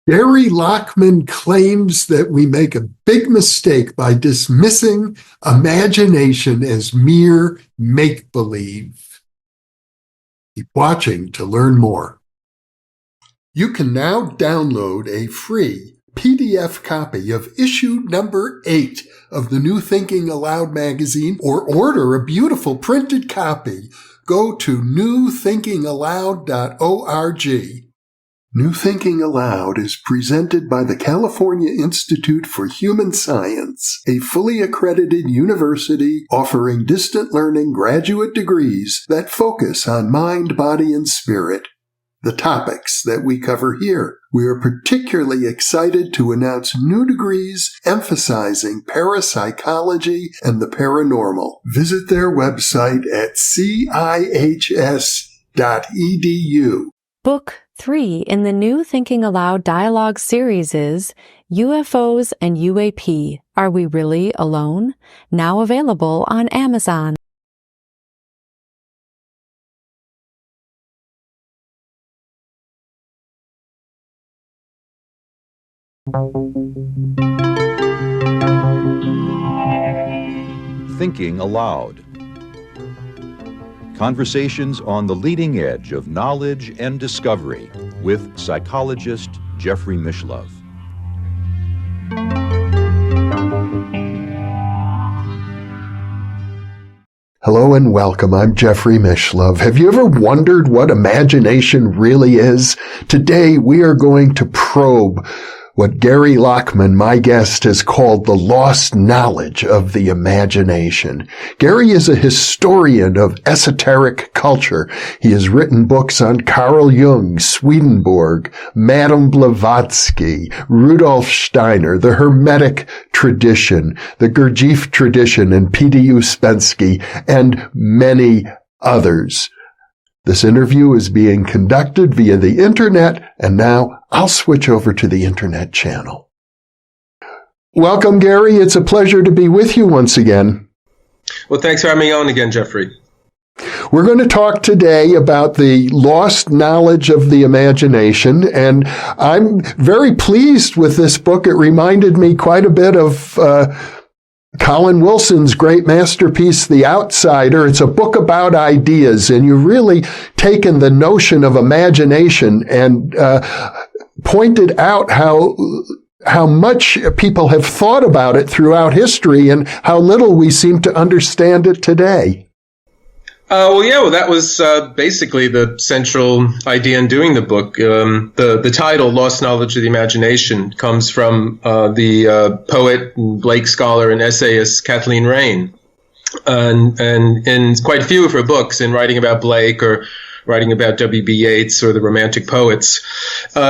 Gary Lachman claims that we make a big mistake by dismissing imagination as mere make-believe. Keep watching to learn more. You can now download a free PDF copy of issue number 8 of the New Thinking Aloud magazine, or order a beautiful printed copy. Go to newthinkingaloud.org. New Thinking Aloud is presented by the California Institute for Human Science, a fully accredited university offering distant learning graduate degrees that focus on mind, body, and spirit. The topics that we cover here. We are particularly excited to announce new degrees emphasizing parapsychology and the paranormal. Visit their website at cihs.edu. Book 3 in the New Thinking Aloud dialogue series is UFOs and UAP. Are We Really Alone? Now available on Amazon. Thinking Aloud. Conversations on the leading edge of knowledge and discovery with psychologist Jeffrey Mishlove. Hello and welcome. I'm Jeffrey Mishlove. Have you ever wondered what imagination really is? Today we are going to probe what Gary Lachman, my guest, has called the lost knowledge of the imagination. Gary is a historian of esoteric culture. He has written books on Carl Jung, Swedenborg, Madame Blavatsky, Rudolf Steiner, the Hermetic tradition, the Gurdjieff tradition, and P.D. Uspensky, and many others. This interview is being conducted via the internet, and now I'll switch over to the internet channel. Welcome, Gary. It's a pleasure to be with you once again. Well, thanks for having me on again, Jeffrey. We're going to talk today about the lost knowledge of the imagination, and I'm very pleased with this book. It reminded me quite a bit of Colin Wilson's great masterpiece, The Outsider. It's a book about ideas, and you've really taken the notion of imagination and pointed out how much people have thought about it throughout history and how little we seem to understand it today. Well, that was basically the central idea in doing the book. The title, Lost Knowledge of the Imagination, comes from the poet, Blake scholar, and essayist Kathleen Raine. And in quite a few of her books, in writing about Blake or writing about W.B. Yeats or the Romantic poets,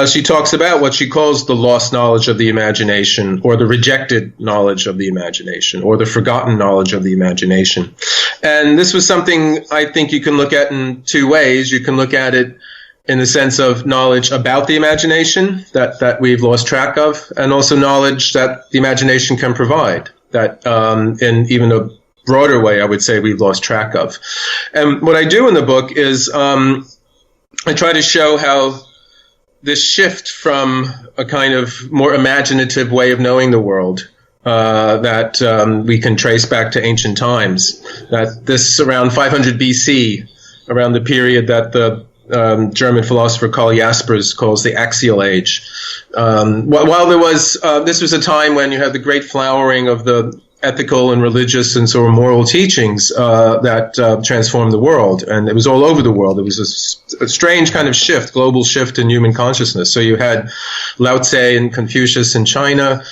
she talks about what she calls the lost knowledge of the imagination, or the rejected knowledge of the imagination, or the forgotten knowledge of the imagination. And this was something I think you can look at in two ways. You can look at it in the sense of knowledge about the imagination that we've lost track of, and also knowledge that the imagination can provide, that in even a broader way, I would say, we've lost track of. And what I do in the book is I try to show how this shift from a kind of more imaginative way of knowing the world that we can trace back to ancient times, that this around 500 BC, around the period that the German philosopher Karl Jaspers calls the axial age. While there was, this was a time when you had the great flowering of the ethical and religious and sort of moral teachings that transformed the world, and it was all over the world. It was a strange kind of shift, global shift in human consciousness. So you had Lao Tse and Confucius in China,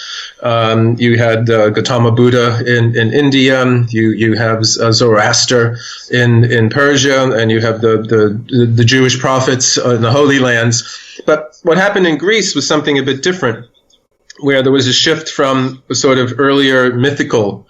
you had Gautama Buddha in India, you have Zoroaster in Persia, and you have the Jewish prophets in the Holy Lands. But what happened in Greece was something a bit different, where there was a shift from a sort of earlier mythical,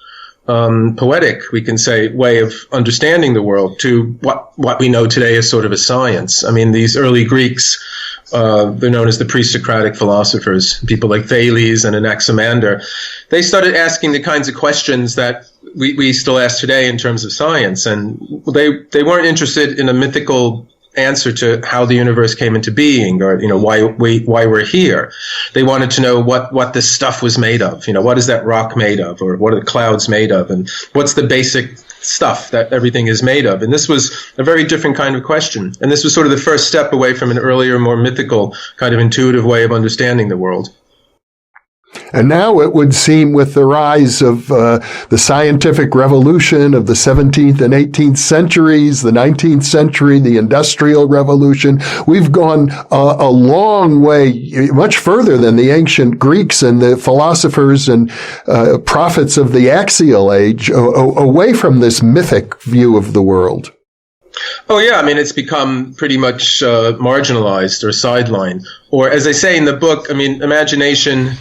poetic, we can say, way of understanding the world to what we know today as sort of a science. I mean, these early Greeks, they're known as the pre-Socratic philosophers, people like Thales and Anaximander. They started asking the kinds of questions that we still ask today in terms of science. And they weren't interested in a mythical answer to how the universe came into being, or why we're here. They wanted to know what this stuff was made of. What is that rock made of, or what are the clouds made of, and what's the basic stuff that everything is made of. And this was a very different kind of question. And this was sort of the first step away from an earlier, more mythical kind of intuitive way of understanding the world. And now it would seem, with the rise of the scientific revolution of the 17th and 18th centuries, the 19th century, the Industrial Revolution, we've gone a long way, much further than the ancient Greeks and the philosophers and prophets of the axial age, away from this mythic view of the world. Oh, yeah. I mean, it's become pretty much marginalized or sidelined. Or, as I say in the book, I mean, imagination.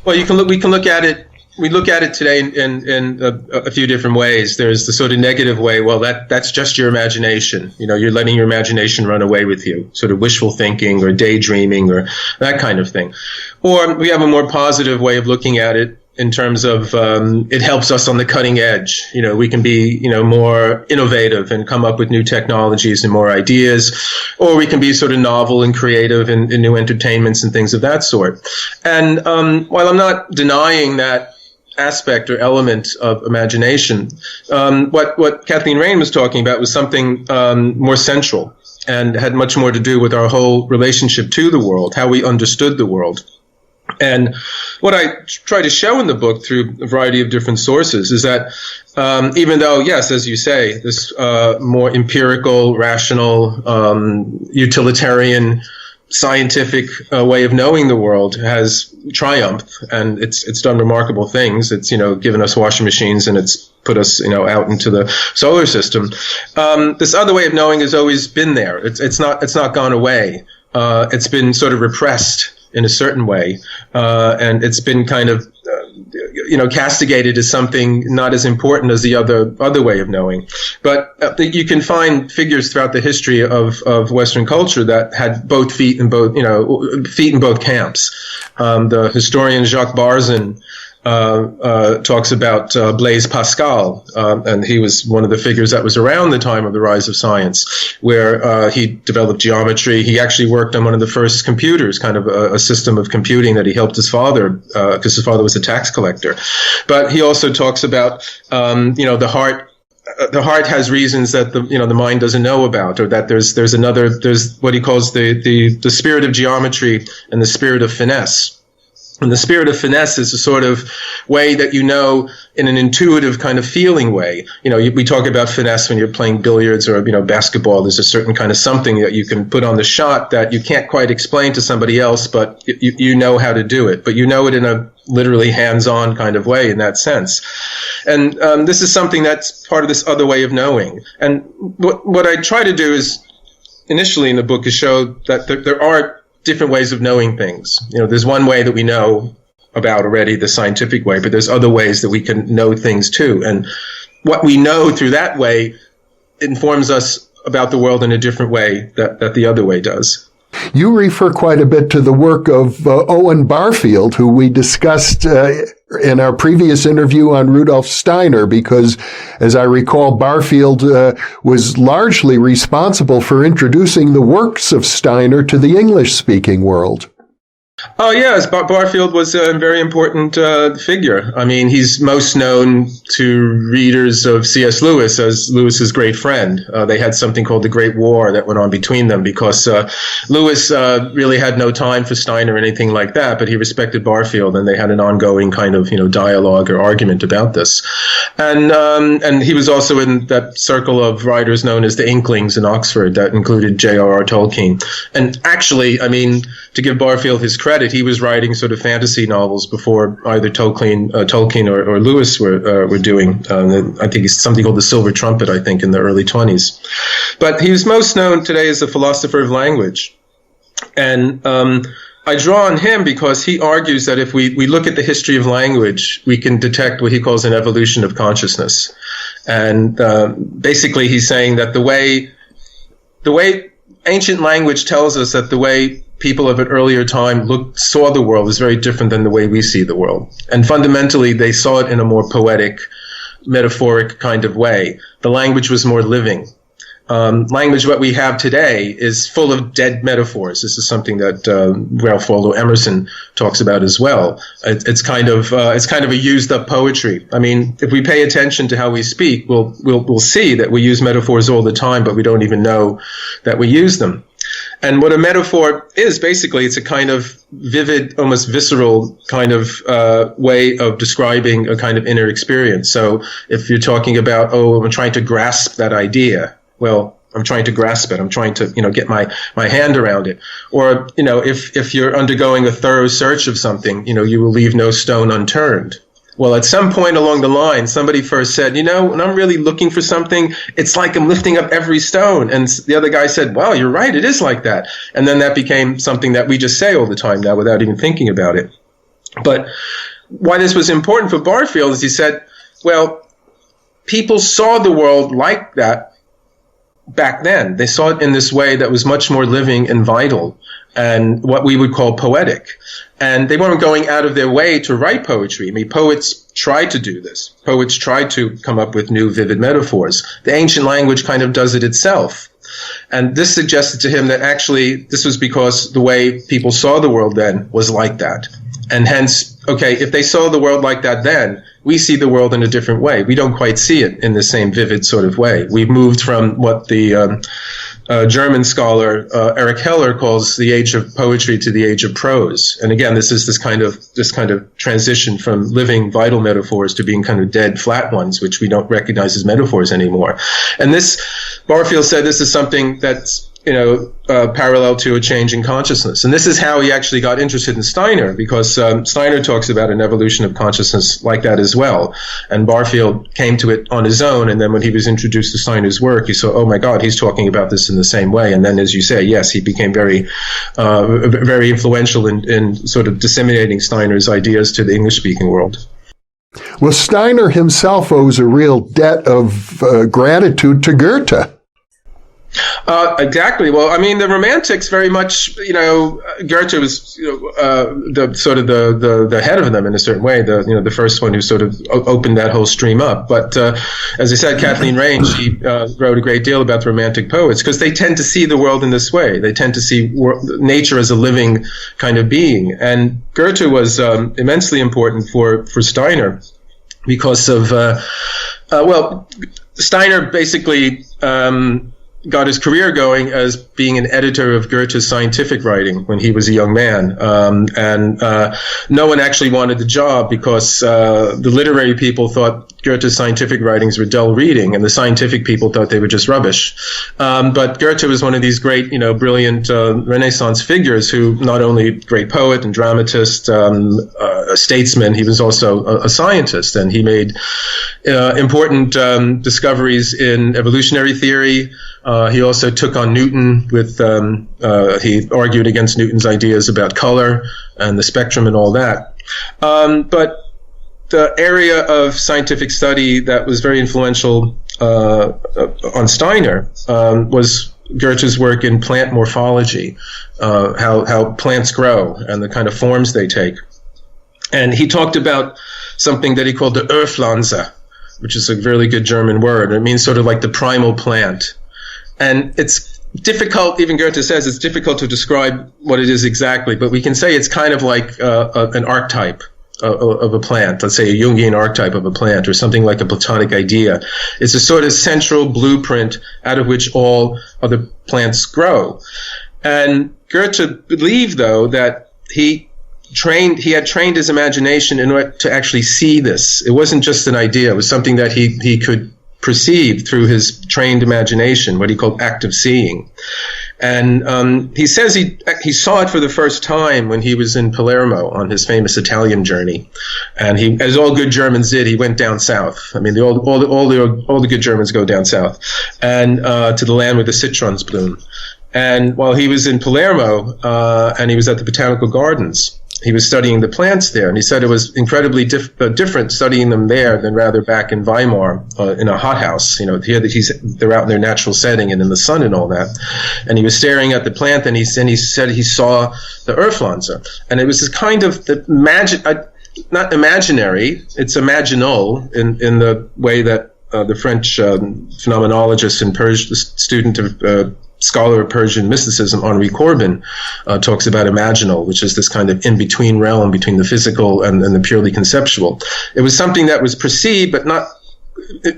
Well, we can look at it. We look at it today in a few different ways. There's the sort of negative way. Well, that's just your imagination. You're letting your imagination run away with you. Sort of wishful thinking or daydreaming or that kind of thing. Or we have a more positive way of looking at it in terms of it helps us on the cutting edge. We can be more innovative and come up with new technologies and more ideas, or we can be sort of novel and creative in new entertainments and things of that sort. And while I'm not denying that aspect or element of imagination, what Kathleen Rain was talking about was something more central and had much more to do with our whole relationship to the world, how we understood the world. And what I try to show in the book through a variety of different sources is that even though, yes, as you say, this more empirical, rational, utilitarian, scientific way of knowing the world has triumphed, and it's done remarkable things. It's given us washing machines, and it's put us out into the solar system. This other way of knowing has always been there. It's not gone away. It's been sort of repressed in a certain way, and it's been kind of castigated as something not as important as the other way of knowing. But you can find figures throughout the history of Western culture that had both feet in both camps. The historian Jacques Barzin talks about Blaise Pascal, and he was one of the figures that was around the time of the rise of science, where he developed geometry. He actually worked on one of the first computers, kind of a system of computing that he helped his father, because his father was a tax collector. But he also talks about, the heart. The heart has reasons that the mind doesn't know about, or that there's what he calls the spirit of geometry and the spirit of finesse. And the spirit of finesse is a sort of way that in an intuitive kind of feeling way. We talk about finesse when you're playing billiards or, basketball. There's a certain kind of something that you can put on the shot that you can't quite explain to somebody else, but you know how to do it. But you know it in a literally hands-on kind of way in that sense. And this is something that's part of this other way of knowing. And what I try to do is, initially in the book, is show that there are different ways of knowing things. There's one way that we know about already, the scientific way, but there's other ways that we can know things too. And what we know through that way informs us about the world in a different way that the other way does. You refer quite a bit to the work of Owen Barfield, who we discussed in our previous interview on Rudolf Steiner, because, as I recall, Barfield was largely responsible for introducing the works of Steiner to the English-speaking world. Oh, yes. Barfield was a very important figure. I mean, he's most known to readers of C.S. Lewis as Lewis's great friend. They had something called the Great War that went on between them because Lewis really had no time for Steiner or anything like that, but he respected Barfield, and they had an ongoing kind of, dialogue or argument about this. And he was also in that circle of writers known as the Inklings in Oxford that included J.R.R. Tolkien. And actually, I mean, to give Barfield his credit, he was writing sort of fantasy novels before either Tolkien or Lewis were doing. I think it's something called The Silver Trumpet, I think, in the early 1920s. But he was most known today as the philosopher of language. And I draw on him because he argues that if we look at the history of language, we can detect what he calls an evolution of consciousness. And basically he's saying that the way ancient language tells us that the way people of an earlier time saw the world is very different than the way we see the world. And fundamentally, they saw it in a more poetic, metaphoric kind of way. The language was more living. language, what we have today, is full of dead metaphors. This is something that Ralph Waldo Emerson talks about as well. It's kind of a used up poetry. I mean, if we pay attention to how we speak, we'll see that we use metaphors all the time, but we don't even know that we use them. And what a metaphor is, basically, it's a kind of vivid, almost visceral kind of way of describing a kind of inner experience. So if you're talking about, I'm trying to grasp that idea, well, I'm trying to grasp it. I'm trying to, get my hand around it. Or, if you're undergoing a thorough search of something, you will leave no stone unturned. Well, at some point along the line, somebody first said, when I'm really looking for something, it's like I'm lifting up every stone. And the other guy said, wow, you're right. It is like that. And then that became something that we just say all the time now without even thinking about it. But why this was important for Barfield is he said, well, people saw the world like that back then. They saw it in this way that was much more living and vital and what we would call poetic. And they weren't going out of their way to write poetry. I mean, poets tried to do this. Poets tried to come up with new, vivid metaphors. The ancient language kind of does it itself. And this suggested to him that actually this was because the way people saw the world then was like that. And hence, okay, if they saw the world like that then, we see the world in a different way. We don't quite see it in the same vivid sort of way. We've moved from what the German scholar Erich Heller calls the age of poetry to the age of prose. And again, this is this kind of transition from living, vital metaphors to being kind of dead, flat ones, which we don't recognize as metaphors anymore. And this, Barfield said, this is something that's parallel to a change in consciousness. And this is how he actually got interested in Steiner, because Steiner talks about an evolution of consciousness like that as well. And Barfield came to it on his own, and then when he was introduced to Steiner's work, he saw, oh my God, he's talking about this in the same way. And then, as you say, yes, he became very influential in sort of disseminating Steiner's ideas to the English-speaking world. Well, Steiner himself owes a real debt of gratitude to Goethe. Exactly. Well, I mean, the Romantics very much, Goethe was the head of them in a certain way, the first one who sort of opened that whole stream up. But as I said, Kathleen Raine, she wrote a great deal about the Romantic poets because they tend to see the world in this way. They tend to see nature as a living kind of being. And Goethe was immensely important for Steiner because of, Steiner basically got his career going as being an editor of Goethe's scientific writing when he was a young man. And no one actually wanted the job because the literary people thought Goethe's scientific writings were dull reading, and the scientific people thought they were just rubbish. But Goethe was one of these great, brilliant Renaissance figures who not only great poet and dramatist, a statesman, he was also a scientist, and he made important discoveries in evolutionary theory. He also took on Newton with, he argued against Newton's ideas about color and the spectrum and all that. But the area of scientific study that was very influential on Steiner was Goethe's work in plant morphology, how plants grow and the kind of forms they take. And he talked about something that he called the Urpflanze, which is a really good German word. It means sort of like the primal plant. And it's difficult, even Goethe says, it's difficult to describe what it is exactly, but we can say it's kind of like an archetype of a plant, let's say a Jungian archetype of a plant, or something like a Platonic idea. It's a sort of central blueprint out of which all other plants grow. And Goethe believed, though, that he had trained his imagination in order to actually see this. It wasn't just an idea. It was something that he could perceive through his trained imagination, what he called active seeing. And he says he saw it for the first time when he was in Palermo on his famous Italian journey. And he, as all good Germans did, he went down south. I mean, all the good Germans go down south, and to the land where the citrons bloom. And while he was in Palermo, and he was at the Botanical Gardens, he was studying the plants there, and he said it was incredibly different studying them there than rather back in Weimar in a hothouse. Here they're out in their natural setting and in the sun and all that. And he was staring at the plant, and he said he saw the Urpflanze, and it was this kind of the not imaginary, it's imaginal in the way that the French phenomenologist and scholar of Persian mysticism, Henry Corbin, talks about imaginal, which is this kind of in-between realm between the physical and the purely conceptual. It was something that was perceived, but not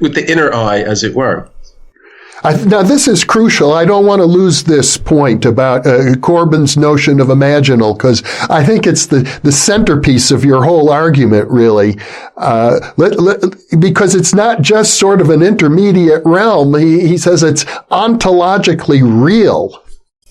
with the inner eye, as it were. Now, this is crucial. I don't want to lose this point about Corbin's notion of imaginal, because I think it's the centerpiece of your whole argument, really. Because it's not just sort of an intermediate realm. He says it's ontologically real.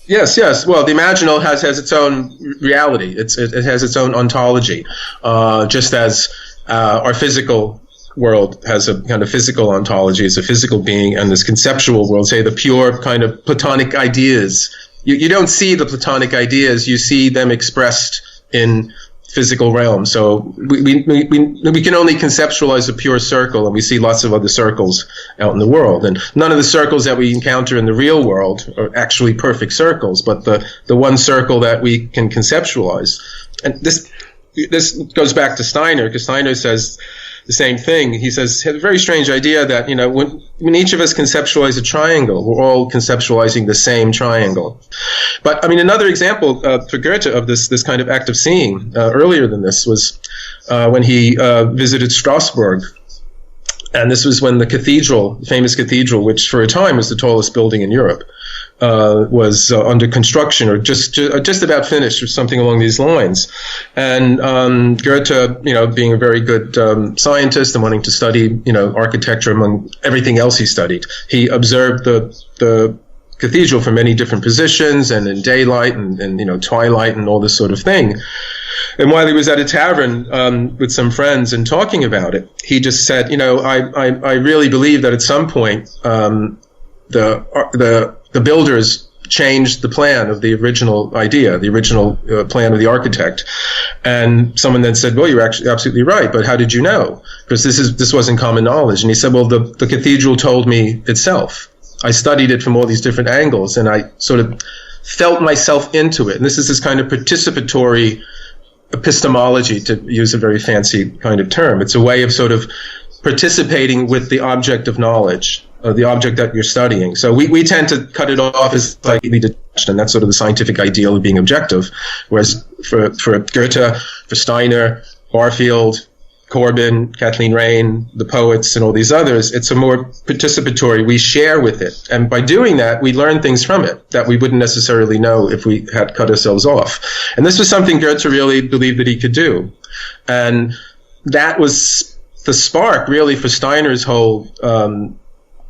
Yes. Well, the imaginal has its own reality. It has its own ontology, just as our physical world has a kind of physical ontology, as a physical being, and this conceptual world, say the pure kind of Platonic ideas. You don't see the Platonic ideas, you see them expressed in physical realm. So we can only conceptualize a pure circle, and we see lots of other circles out in the world. And none of the circles that we encounter in the real world are actually perfect circles, but the one circle that we can conceptualize. And this goes back to Steiner, because Steiner says the same thing. He says, he had a very strange idea that, when each of us conceptualize a triangle, we're all conceptualizing the same triangle. But, another example for Goethe of this kind of act of seeing earlier than this was when he visited Strasbourg. And this was when the famous cathedral, which for a time was the tallest building in Europe, was under construction, or just about finished, or something along these lines. And Goethe, being a very good scientist and wanting to study, architecture among everything else he studied, he observed the cathedral from many different positions, and in daylight and twilight and all this sort of thing. And while he was at a tavern with some friends and talking about it, he just said, I really believe that at some point the builders changed the plan of the original idea, the original plan of the architect. And someone then said, well, you're actually absolutely right, but how did you know? Because this wasn't common knowledge. And he said, well, the cathedral told me itself. I studied it from all these different angles, and I sort of felt myself into it. And this is this kind of participatory epistemology, to use a very fancy kind of term. It's a way of sort of participating with the object of knowledge, the object that you're studying. So we tend to cut it off as slightly detached, and that's sort of the scientific ideal of being objective. Whereas for Goethe, for Steiner, Barfield, Corbin, Kathleen Rain, the poets, and all these others, it's a more participatory, we share with it. And by doing that, we learn things from it that we wouldn't necessarily know if we had cut ourselves off. And this was something Goethe really believed that he could do. And that was the spark, really, for Steiner's whole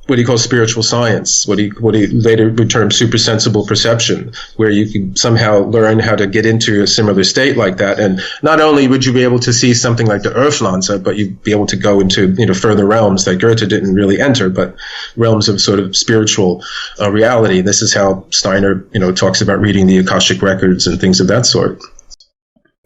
what he calls spiritual science, what he later would term supersensible perception, where you can somehow learn how to get into a similar state like that. And not only would you be able to see something like the Urflanze, but you'd be able to go into further realms that Goethe didn't really enter, but realms of sort of spiritual reality. This is how Steiner talks about reading the Akashic records and things of that sort.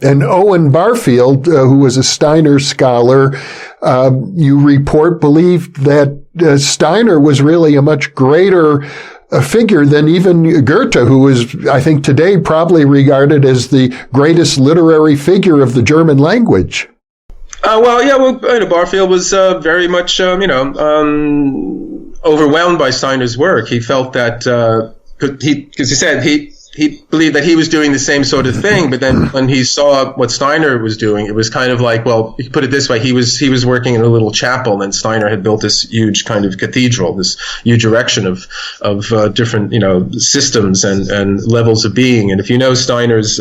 And Owen Barfield, who was a Steiner scholar, you report, believed that Steiner was really a much greater figure than even Goethe, who is, I think, today probably regarded as the greatest literary figure of the German language. Barfield was very much, overwhelmed by Steiner's work. He felt that, because he said he believed that he was doing the same sort of thing, but then when he saw what Steiner was doing, it was kind of like, well, you put it this way, he was working in a little chapel, and Steiner had built this huge kind of cathedral, this huge erection of different, systems and levels of being. And if you know Steiner's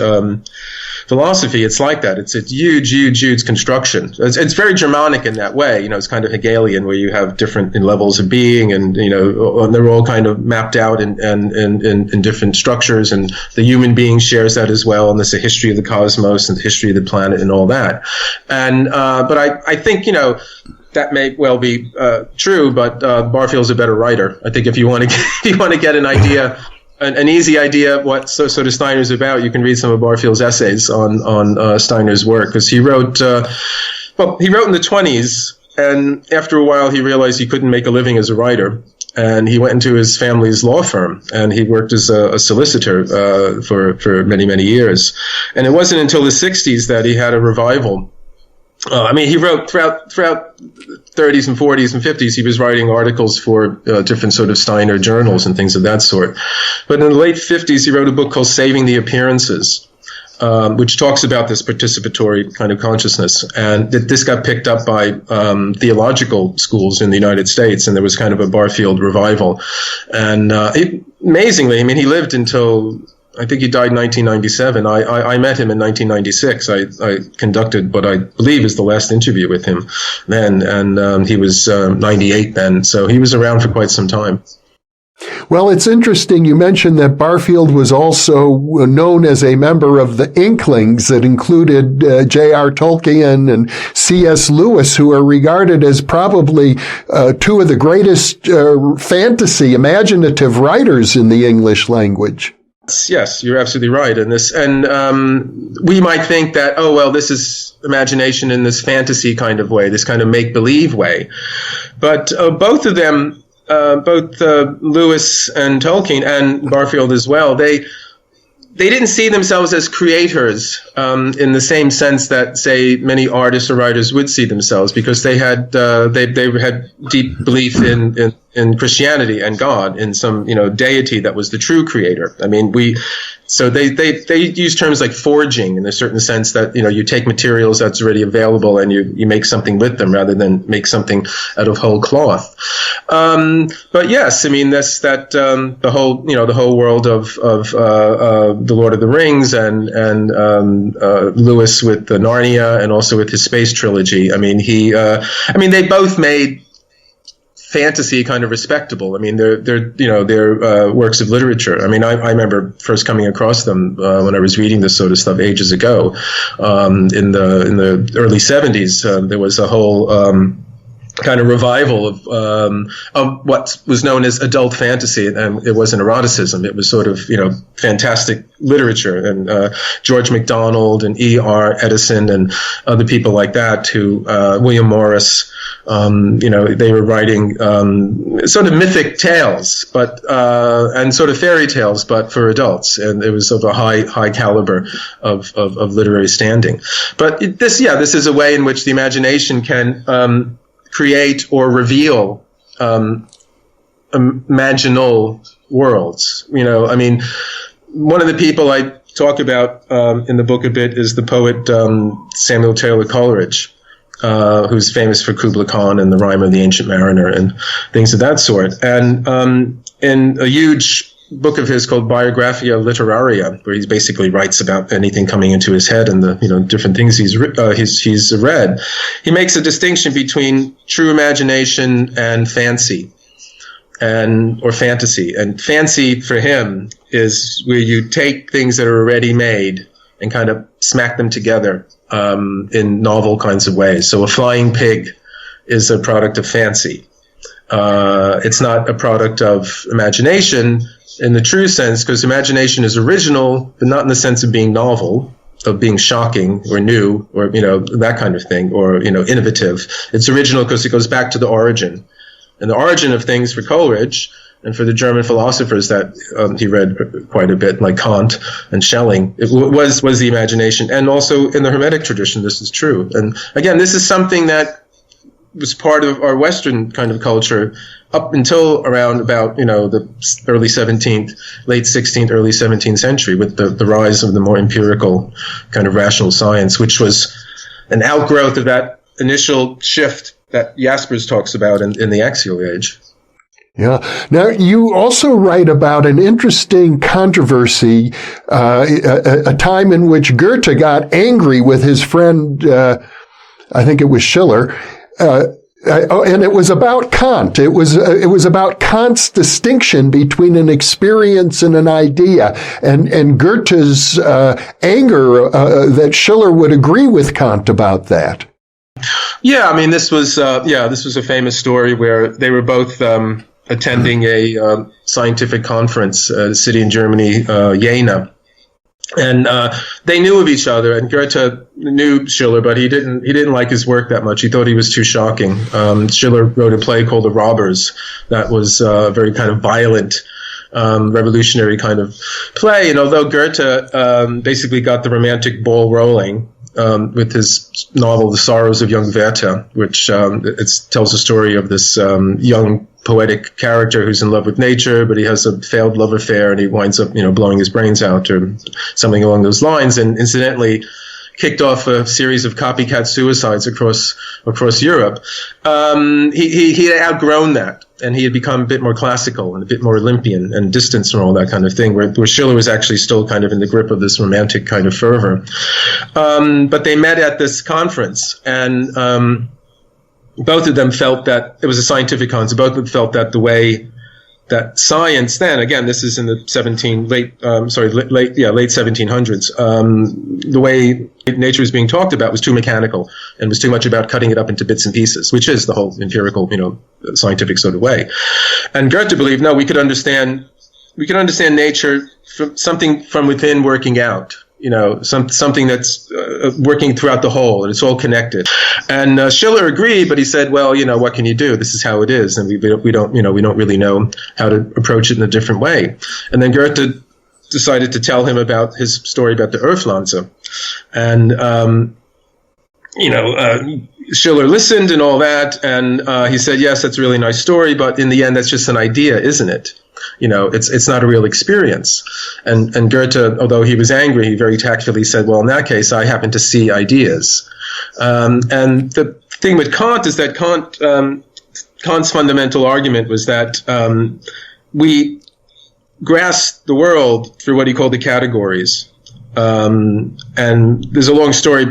philosophy, it's like that. It's a huge construction. It's very Germanic in that way. It's kind of Hegelian, where you have different levels of being, and they're all kind of mapped out in different structures, and the human being shares that as well. And there's a history of the cosmos and the history of the planet and all that. And but I think that may well be true, but Barfield's a better writer. I think if you want to get an idea. An easy idea of what sort of Steiner's about, you can read some of Barfield's essays on Steiner's work, because he wrote in the 20s, and after a while he realized he couldn't make a living as a writer, and he went into his family's law firm, and he worked as a solicitor for many years. And it wasn't until the 60s that he had a revival. He wrote throughout 30s and 40s and 50s, he was writing articles for different sort of Steiner journals and things of that sort. But in the late 50s, he wrote a book called Saving the Appearances, which talks about this participatory kind of consciousness. And this got picked up by theological schools in the United States, and there was kind of a Barfield revival. And amazingly, I mean, he lived until, I think he died in 1997. I met him in 1996. I conducted what I believe is the last interview with him then, and he was 98 then, so he was around for quite some time. Well, it's interesting you mentioned that Barfield was also known as a member of the Inklings that included J.R. Tolkien and C.S. Lewis, who are regarded as probably two of the greatest fantasy imaginative writers in the English language. Yes, you're absolutely right. And we might think that, oh, well, this is imagination in this fantasy kind of way, this kind of make-believe way. But both of them, both Lewis and Tolkien and Barfield as well, they didn't see themselves as creators in the same sense that, say, many artists or writers would see themselves, because they had deep belief in Christianity and God, in some deity that was the true creator. I mean, so they use terms like forging in a certain sense that you take materials that's already available and you make something with them rather than make something out of whole cloth. But yes, I mean the whole world of the Lord of the Rings and Lewis with the Narnia and also with his space trilogy. I mean they both made fantasy kind of respectable. I mean, they're works of literature. I mean, I remember first coming across them when I was reading this sort of stuff ages ago. In the early 70s, there was a whole kind of revival of what was known as adult fantasy, and it wasn't eroticism. It was sort of fantastic literature, and George MacDonald and E.R. Edison and other people like that, who William Morris. They were writing sort of mythic tales, but and sort of fairy tales, but for adults, and it was of a high caliber of literary standing. But this is a way in which the imagination can create or reveal imaginal worlds. I mean, one of the people I talk about in the book a bit is the poet Samuel Taylor Coleridge, who's famous for Kubla Khan and the Rime of the Ancient Mariner and things of that sort. And in a huge book of his called Biographia Literaria, where he basically writes about anything coming into his head and the different things he's read, he makes a distinction between true imagination and fancy, or fantasy. And fancy for him is where you take things that are already made and kind of smack them together in novel kinds of ways. So a flying pig is a product of fancy. It's not a product of imagination in the true sense, because imagination is original, but not in the sense of being novel, of being shocking or new, or that kind of thing, or innovative. It's original because it goes back to the origin, and the origin of things for Coleridge and for the German philosophers that he read quite a bit, like Kant and Schelling, it was the imagination. And also in the Hermetic tradition, this is true. And again, this is something that was part of our Western kind of culture up until around about, the early 17th, late 16th, early 17th century, with the rise of the more empirical kind of rational science, which was an outgrowth of that initial shift that Jaspers talks about in the Axial Age. Yeah. Now, you also write about an interesting controversy, a time in which Goethe got angry with his friend, I think it was Schiller, and it was about Kant. It was about Kant's distinction between an experience and an idea, and Goethe's anger that Schiller would agree with Kant about that. Yeah, I mean, this was a famous story where they were both attending a scientific conference, a city in Germany, Jena. And they knew of each other, and Goethe knew Schiller, but he didn't like his work that much. He thought he was too shocking. Schiller wrote a play called The Robbers that was a very kind of violent, revolutionary kind of play. And although Goethe basically got the romantic ball rolling, with his novel The Sorrows of Young Goethe, which tells the story of this young poetic character who's in love with nature, but he has a failed love affair, and he winds up, blowing his brains out or something along those lines, and incidentally kicked off a series of copycat suicides across Europe. He had outgrown that, and he had become a bit more classical and a bit more Olympian and distanced from all that kind of thing, where Schiller was actually still kind of in the grip of this romantic kind of fervor. But they met at this conference, and both of them felt that it was a scientific concept. Both of them felt that the way that science then, again, this is in the late 1700s, the way nature was being talked about was too mechanical and was too much about cutting it up into bits and pieces, which is the whole empirical, scientific sort of way. And Goethe believed, no, we could understand nature from something from within working out. Something that's working throughout the whole, and it's all connected. And Schiller agreed, but he said, "Well, what can you do? This is how it is, and we don't really know how to approach it in a different way." And then Goethe decided to tell him about his story about the Earthpflanze, and Schiller listened and all that, and he said, "Yes, that's a really nice story, but in the end, that's just an idea, isn't it? It's not a real experience." And Goethe, although he was angry, he very tactfully said, "Well, in that case, I happen to see ideas." And the thing with Kant is that Kant's fundamental argument was that we grasp the world through what he called the categories. And there's a long story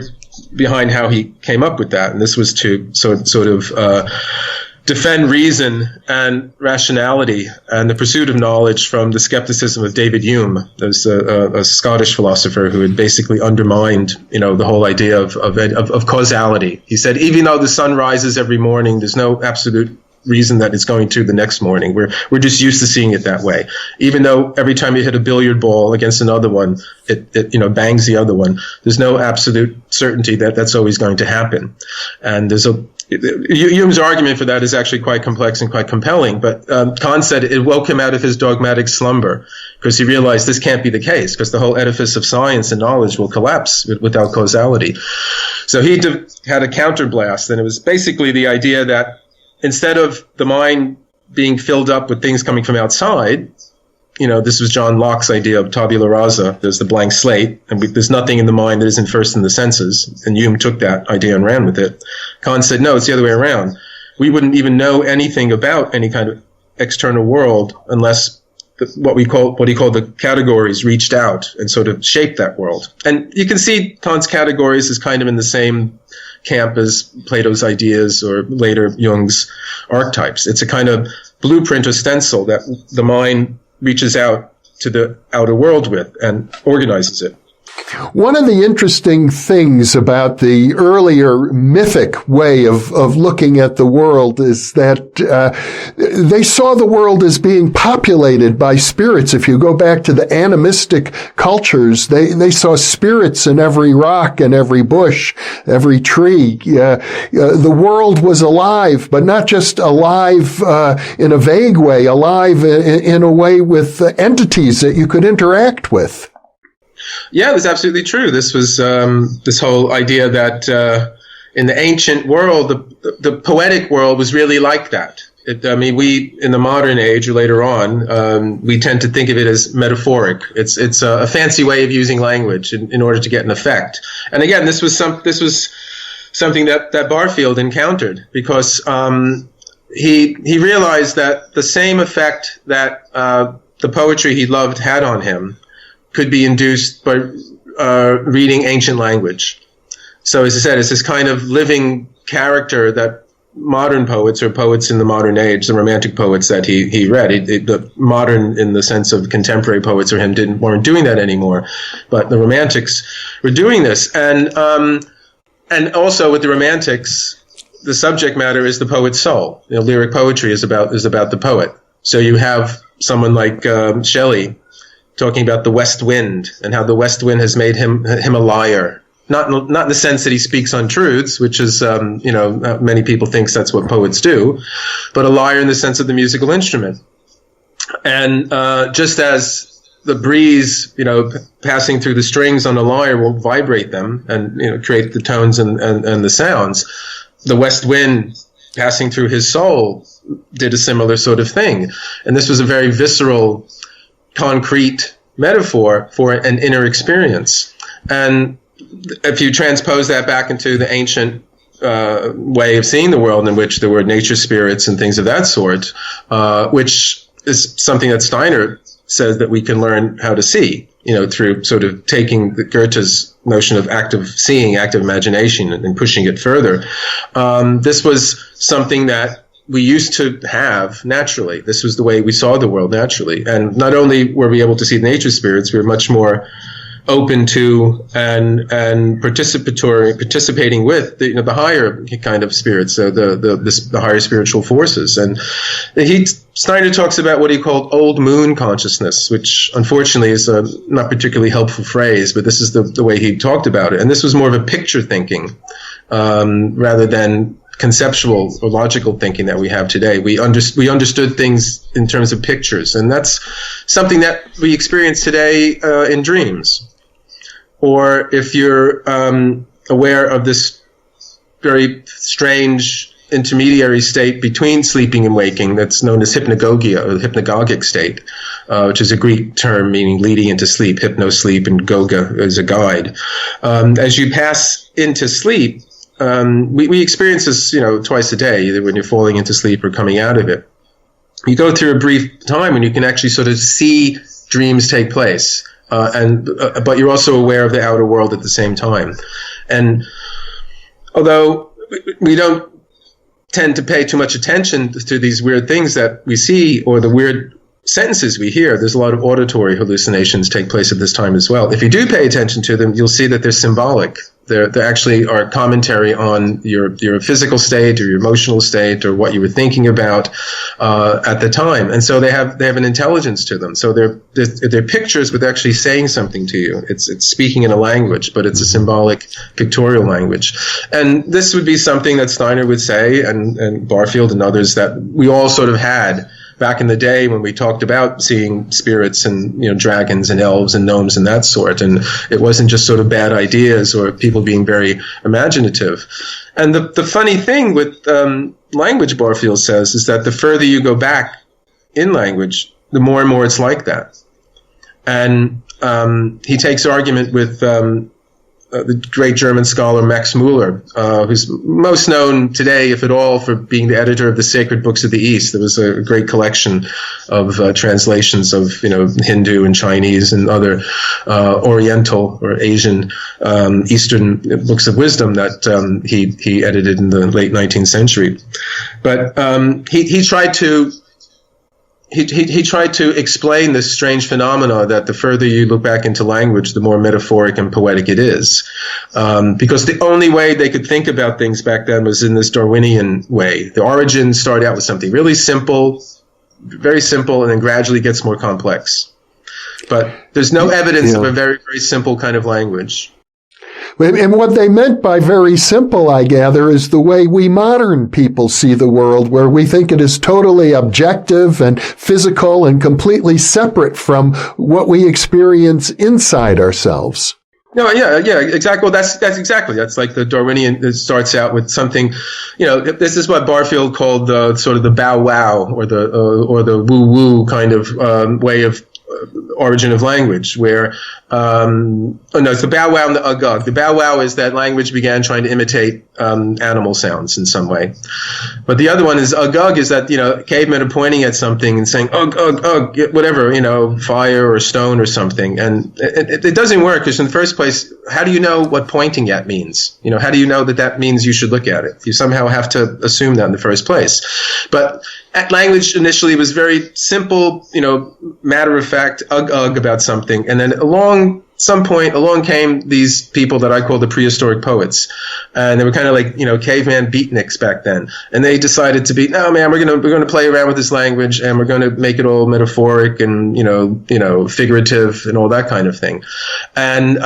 behind how he came up with that, and this was to sort of defend reason and rationality and the pursuit of knowledge from the skepticism of David Hume. There's a Scottish philosopher who had basically undermined, the whole idea of causality. He said, even though the sun rises every morning, there's no absolute reason that it's going to the next morning. We're just used to seeing it that way. Even though every time you hit a billiard ball against another one, it bangs the other one. There's no absolute certainty that that's always going to happen. And Hume's argument for that is actually quite complex and quite compelling, but Kant said it woke him out of his dogmatic slumber, because he realized this can't be the case, because the whole edifice of science and knowledge will collapse without causality. So he had a counterblast, and it was basically the idea that instead of the mind being filled up with things coming from outside, this was John Locke's idea of tabula rasa. There's the blank slate, and there's nothing in the mind that isn't first in the senses. And Hume took that idea and ran with it. Kant said, no, it's the other way around. We wouldn't even know anything about any kind of external world unless what he called the categories reached out and sort of shaped that world. And you can see Kant's categories as kind of in the same camp as Plato's ideas or later Jung's archetypes. It's a kind of blueprint or stencil that the mind reaches out to the outer world with and organizes it. One of the interesting things about the earlier mythic way of looking at the world is that they saw the world as being populated by spirits. If you go back to the animistic cultures, they saw spirits in every rock and every bush, every tree. The world was alive, but not just alive in a vague way, alive in a way with entities that you could interact with. Yeah, that's absolutely true. This was this whole idea that in the ancient world, the poetic world was really like that. We in the modern age or later on, we tend to think of it as metaphoric. It's a fancy way of using language in order to get an effect. And again, this was something that Barfield encountered, because he realized that the same effect that the poetry he loved had on him could be induced by reading ancient language. So as I said, it's this kind of living character that modern poets, or poets in the modern age, the romantic poets that he read, the modern in the sense of contemporary poets for him weren't doing that anymore, but the romantics were doing this. And also with the romantics, the subject matter is the poet's soul. Lyric poetry is about the poet. So you have someone like Shelley talking about the west wind and how the west wind has made him a liar. Not in the sense that he speaks untruths, which is, many people think that's what poets do, but a liar in the sense of the musical instrument. And just as the breeze, passing through the strings on the lyre will vibrate them and, create the tones and the sounds. The west wind passing through his soul did a similar sort of thing. And this was a very visceral, concrete metaphor for an inner experience. And if you transpose that back into the ancient way of seeing the world, in which there were nature spirits and things of that sort, which is something that Steiner says that we can learn how to see, through sort of taking Goethe's notion of active seeing, active imagination, and pushing it further. This was something that we used to have naturally. This was the way we saw the world naturally. And not only were we able to see the nature spirits, we were much more open to and participating with the higher kind of spirits, so the higher spiritual forces. And Steiner talks about what he called old moon consciousness, which unfortunately is a not particularly helpful phrase, but this is the way he talked about it. And this was more of a picture thinking rather than conceptual or logical thinking that we have today. We understood things in terms of pictures, and that's something that we experience today in dreams. Or if you're aware of this very strange intermediary state between sleeping and waking, that's known as hypnagogia, or the hypnagogic state, which is a Greek term meaning leading into sleep. Hypno-sleep, and goga is a guide. As you pass into sleep, we experience this, twice a day, either when you're falling into sleep or coming out of it. You go through a brief time when you can actually sort of see dreams take place. But you're also aware of the outer world at the same time. And although we don't tend to pay too much attention to these weird things that we see or the weird sentences we hear, there's a lot of auditory hallucinations take place at this time as well. If you do pay attention to them, you'll see that they're symbolic. They actually are commentary on your physical state or your emotional state or what you were thinking about at the time, and so they have an intelligence to them. So they're pictures with actually saying something to you. It's speaking in a language, but it's a symbolic pictorial language. And this would be something that Steiner would say, and Barfield and others, that we all sort of had back in the day when we talked about seeing spirits and dragons and elves and gnomes and that sort, and it wasn't just sort of bad ideas or people being very imaginative. And the funny thing with language, Barfield says, is that the further you go back in language, the more and more it's like that. And he takes argument with the great German scholar Max Muller, who's most known today, if at all, for being the editor of the Sacred Books of the East. There was a great collection of translations of, Hindu and Chinese and other Oriental or Asian Eastern books of wisdom that he edited in the late 19th century. But he tried to He tried to explain this strange phenomena that the further you look back into language, the more metaphoric and poetic it is. Because the only way they could think about things back then was in this Darwinian way. The origin started out with something really simple, very simple, and then gradually gets more complex. But there's no evidence of a very, very simple kind of language. And what they meant by very simple, I gather, is the way we modern people see the world, where we think it is totally objective and physical and completely separate from what we experience inside ourselves. No, yeah, exactly. Well, that's exactly. That's like the Darwinian. It starts out with something, this is what Barfield called the sort of the bow wow or the woo woo kind of way of origin of language, where it's the bow wow and the ugh. The bow wow is that language began trying to imitate animal sounds in some way, but the other one is ugh is that cavemen are pointing at something and saying ugh ugh ugh, whatever, fire or stone or something, and it doesn't work, because in the first place, how do you know what pointing at means? How do you know that means you should look at it? You somehow have to assume that in the first place. But language initially was very simple, matter of fact, ugh about something, and then along came these people that I call the prehistoric poets, and they were kind of like caveman beatniks back then, and they decided to be, no man, we're gonna play around with this language, and we're gonna make it all metaphoric and figurative and all that kind of thing, and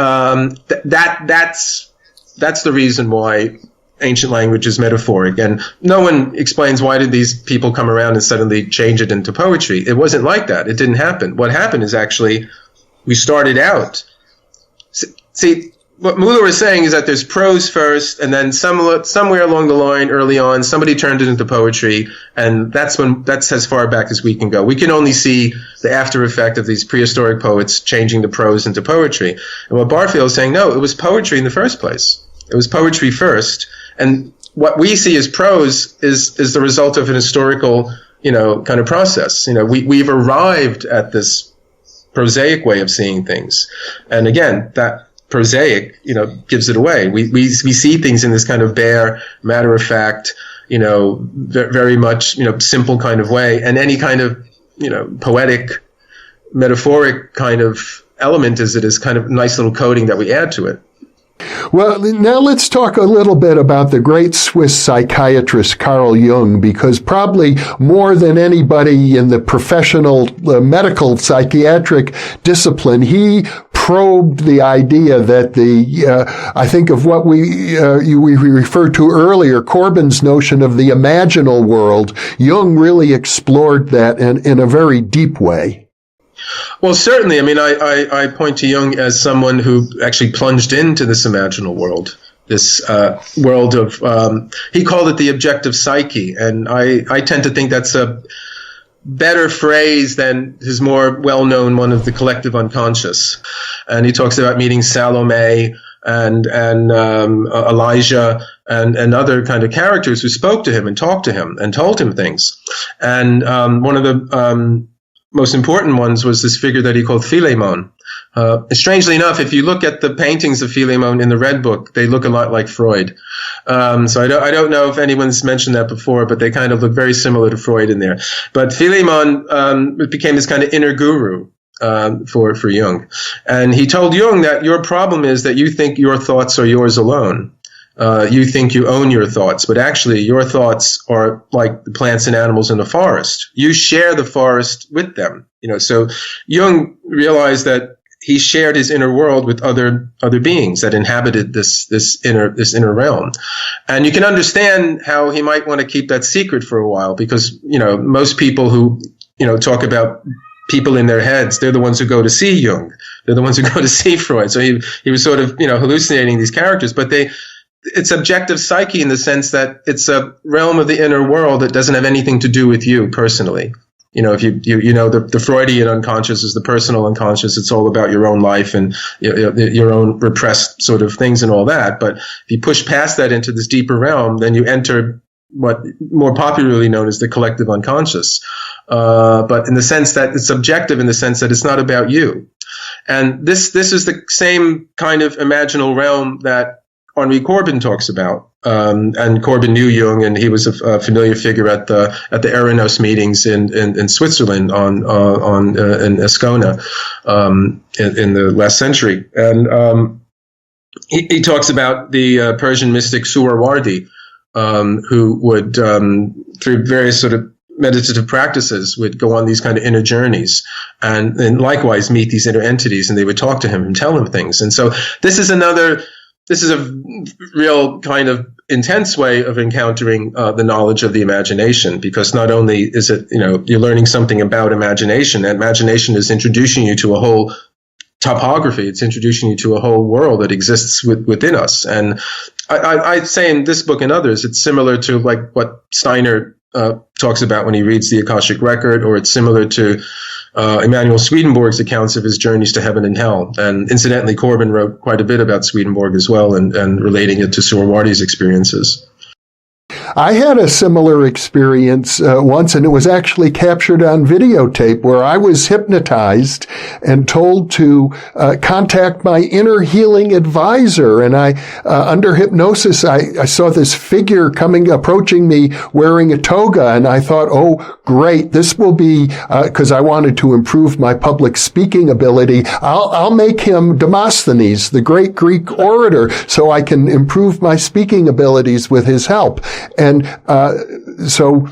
that's the reason why ancient language is metaphoric. And no one explains, why did these people come around and suddenly change it into poetry? It wasn't like that. It didn't happen. What happened is actually We started out. See, what Muller was saying is that there's prose first, and then somewhere along the line, early on, somebody turned it into poetry, and that's as far back as we can go. We can only see the after effect of these prehistoric poets changing the prose into poetry. And what Barfield is saying, no, it was poetry in the first place. It was poetry first, and what we see as prose is the result of an historical, kind of process. We've arrived at this prosaic way of seeing things, and again, that prosaic, gives it away. We see things in this kind of bare, matter of fact, very much, simple kind of way, and any kind of, poetic, metaphoric kind of element is kind of nice little coating that we add to it. Well, now let's talk a little bit about the great Swiss psychiatrist Carl Jung, because probably more than anybody in the professional medical psychiatric discipline, he probed the idea that I think of what we referred to earlier, Corbin's notion of the imaginal world. Jung really explored that in a very deep way. Well, certainly. I mean, I point to Jung as someone who actually plunged into this imaginal world, this world of, he called it the objective psyche. And I tend to think that's a better phrase than his more well-known one of the collective unconscious. And he talks about meeting Salome and Elijah and other kind of characters who spoke to him and talked to him and told him things. And one of the most important ones was this figure that he called Philemon. Strangely enough, if you look at the paintings of Philemon in the Red Book, they look a lot like Freud. So I don't know if anyone's mentioned that before, but they kind of look very similar to Freud in there. But Philemon became this kind of inner guru for Jung. And he told Jung that your problem is that you think your thoughts are yours alone. You think you own your thoughts, but actually your thoughts are like the plants and animals in the forest. You share the forest with them. So Jung realized that he shared his inner world with other beings that inhabited this inner realm. And you can understand how he might want to keep that secret for a while, because, most people who, talk about people in their heads, they're the ones who go to see Jung. They're the ones who go to see Freud. So he was sort of, hallucinating these characters, but it's objective psyche in the sense that it's a realm of the inner world that doesn't have anything to do with you personally. If the Freudian unconscious is the personal unconscious. It's all about your own life and your own repressed sort of things and all that. But if you push past that into this deeper realm, then you enter what more popularly known as the collective unconscious. But in the sense that it's subjective, in the sense that it's not about you. And this is the same kind of imaginal realm that Henry Corbin talks about, and Corbin knew Jung, and he was a familiar figure at the Eranos meetings in Switzerland in Ascona in the last century, and he talks about the Persian mystic Suhrawardi, who would through various sort of meditative practices would go on these kind of inner journeys and likewise meet these inner entities, and they would talk to him and tell him things. And so this is a real kind of intense way of encountering the knowledge of the imagination, because not only is it, you're learning something about imagination. Imagination is introducing you to a whole topography. It's introducing you to a whole world that exists within us. And I'd say in this book and others, it's similar to like what Steiner talks about when he reads the Akashic Record, or it's similar to Emanuel Swedenborg's accounts of his journeys to heaven and hell. And incidentally, Corbin wrote quite a bit about Swedenborg as well, and relating it to Suhrawardi's experiences. I had a similar experience once, and it was actually captured on videotape, where I was hypnotized and told to contact my inner healing advisor. And under hypnosis, I saw this figure approaching me wearing a toga, and I thought, oh, great, this will be, because I wanted to improve my public speaking ability, I'll make him Demosthenes, the great Greek orator, so I can improve my speaking abilities with his help. And so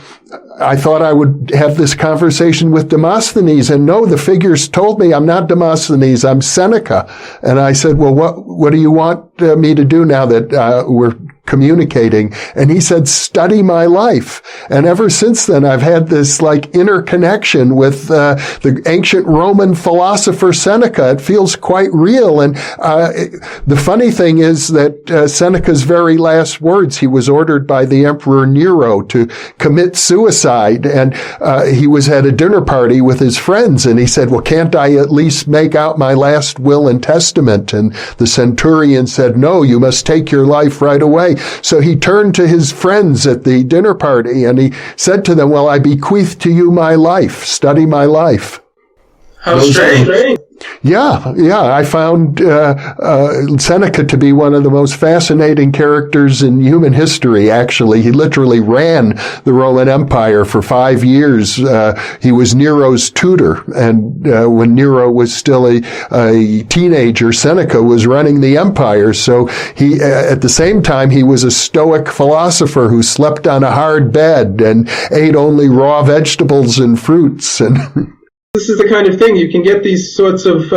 I thought I would have this conversation with Demosthenes, and no, the figures told me I'm not Demosthenes, I'm Seneca. And I said, well, what do you want me to do now that we're communicating. And he said, study my life. And ever since then, I've had this like interconnection with the ancient Roman philosopher Seneca. It feels quite real. And the funny thing is that Seneca's very last words, he was ordered by the Emperor Nero to commit suicide. And he was at a dinner party with his friends. And he said, well, can't I at least make out my last will and testament? And the centurion said, no, you must take your life right away. So he turned to his friends at the dinner party and he said to them, well, I bequeath to you my life. Study my life. How strange. Yeah. I found Seneca to be one of the most fascinating characters in human history, actually. He literally ran the Roman Empire for 5 years. He was Nero's tutor, and when Nero was still a teenager, Seneca was running the empire. So he, at the same time, he was a Stoic philosopher who slept on a hard bed and ate only raw vegetables and fruits. And this is the kind of thing you can get these sorts of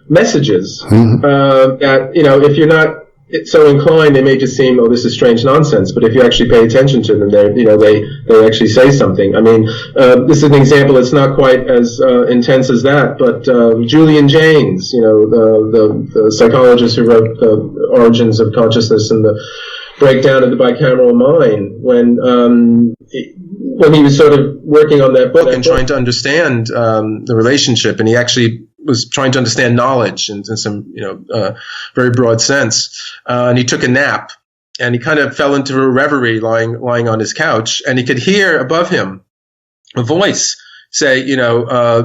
messages that, if you're not so inclined, they may just seem, oh, this is strange nonsense. But if you actually pay attention to them, they actually say something. I mean, this is an example that's not quite as intense as that, but Julian Jaynes, the psychologist who wrote The Origins of Consciousness and the Breakdown of the Bicameral Mind, when he was sort of working on that book and trying to understand the relationship, and he actually was trying to understand knowledge in some very broad sense, and he took a nap, and he kind of fell into a reverie lying on his couch, and he could hear above him a voice say,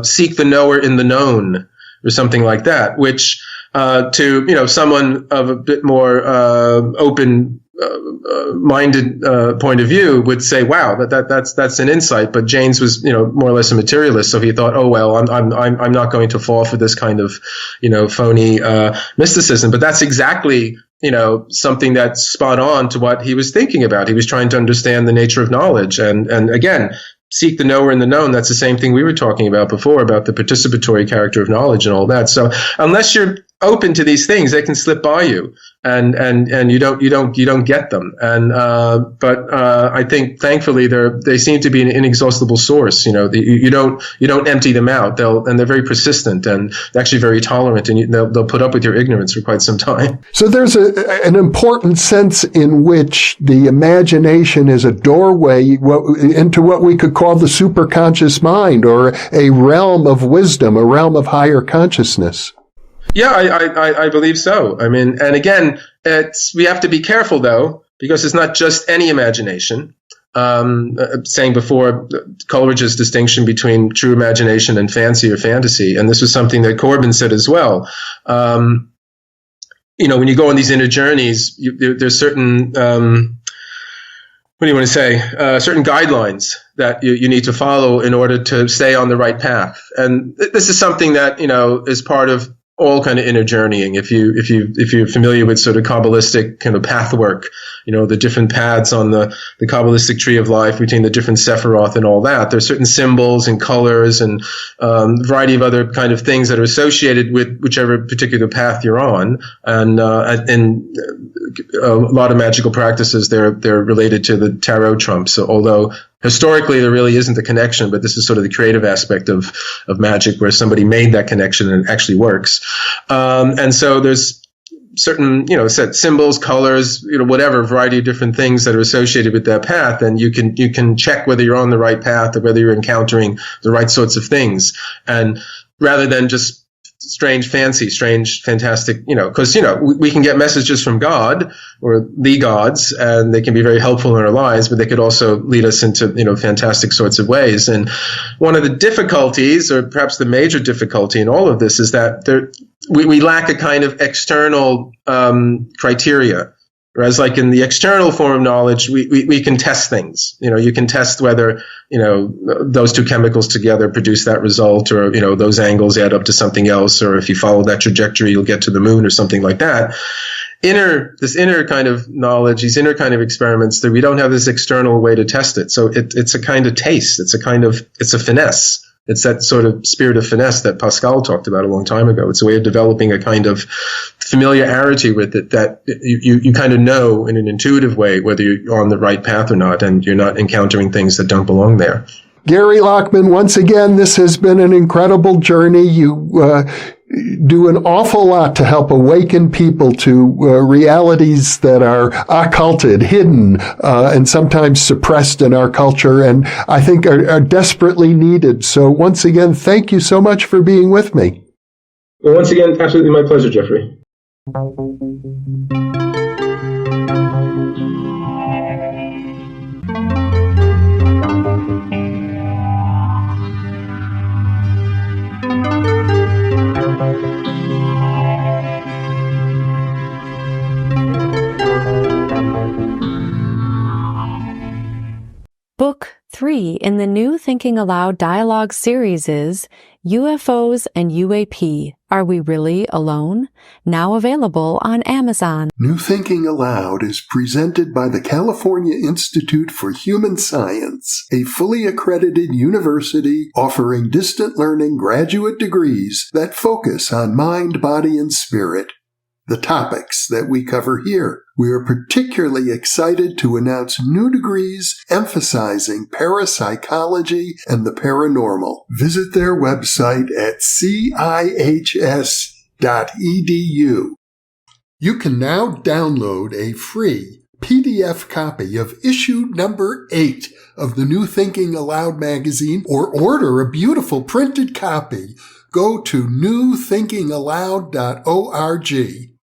seek the knower in the known, or something like that, which to someone of a bit more open minded point of view would say, wow, that's an insight. But Jaynes was more or less a materialist, so he thought, oh well, I'm not going to fall for this kind of phony mysticism. But that's exactly something that's spot on to what he was thinking about. He was trying to understand the nature of knowledge, and again, seek the knower in the known. That's the same thing we were talking about before, about the participatory character of knowledge and all that. So unless you're open to these things, they can slip by you, and you don't get them. And but I think thankfully they seem to be an inexhaustible source. You don't empty them out. They're very persistent and actually very tolerant, and they'll put up with your ignorance for quite some time. So there's an important sense in which the imagination is a doorway into what we could call the superconscious mind, or a realm of wisdom, a realm of higher consciousness. Yeah, I believe so. I mean, and again, we have to be careful though, because it's not just any imagination. Saying before, Coleridge's distinction between true imagination and fancy or fantasy, and this was something that Corbin said as well. When you go on these inner journeys, there's certain certain guidelines that you need to follow in order to stay on the right path. And this is something that is part of all kind of inner journeying. If you're familiar with sort of Kabbalistic kind of path work, the different paths on the Kabbalistic tree of life between the different Sephiroth and all that, there's certain symbols and colors and a variety of other kind of things that are associated with whichever particular path you're on. And a lot of magical practices, they're related to the tarot trumps. So although historically there really isn't a connection, but this is sort of the creative aspect of magic, where somebody made that connection and it actually works. And so there's certain, set symbols, colors, whatever variety of different things that are associated with that path, and you can check whether you're on the right path or whether you're encountering the right sorts of things. And rather than just strange, fantastic, because, we can get messages from God or the gods, and they can be very helpful in our lives, but they could also lead us into, fantastic sorts of ways. And one of the difficulties, or perhaps the major difficulty in all of this, is that we lack a kind of external criteria. Whereas like in the external form of knowledge, we can test things. You can test whether, those two chemicals together produce that result, or, those angles add up to something else, or if you follow that trajectory, you'll get to the moon or something like that. This inner kind of knowledge, these inner kind of experiments, that we don't have this external way to test it. So it's a kind of taste. It's a finesse. It's that sort of spirit of finesse that Pascal talked about a long time ago. It's a way of developing a kind of familiarity with it that you kind of know in an intuitive way whether you're on the right path or not, and you're not encountering things that don't belong there. Gary Lachman, once again, this has been an incredible journey. You do an awful lot to help awaken people to realities that are occulted, hidden, and sometimes suppressed in our culture, and I think are desperately needed. So once again, thank you so much for being with me. Well, once again, absolutely my pleasure, Jeffrey. Book 3 in the new Thinking Aloud dialogue series is UFOs and UAP, Are We Really Alone? Now available on Amazon. New Thinking Aloud is presented by the California Institute for Human Science, a fully accredited university offering distant learning graduate degrees that focus on mind, body, and spirit. The topics that we cover here. We are particularly excited to announce new degrees emphasizing parapsychology and the paranormal. Visit their website at cihs.edu. You can now download a free PDF copy of issue number 8 of the New Thinking Aloud magazine or order a beautiful printed copy. Go to newthinkingaloud.org.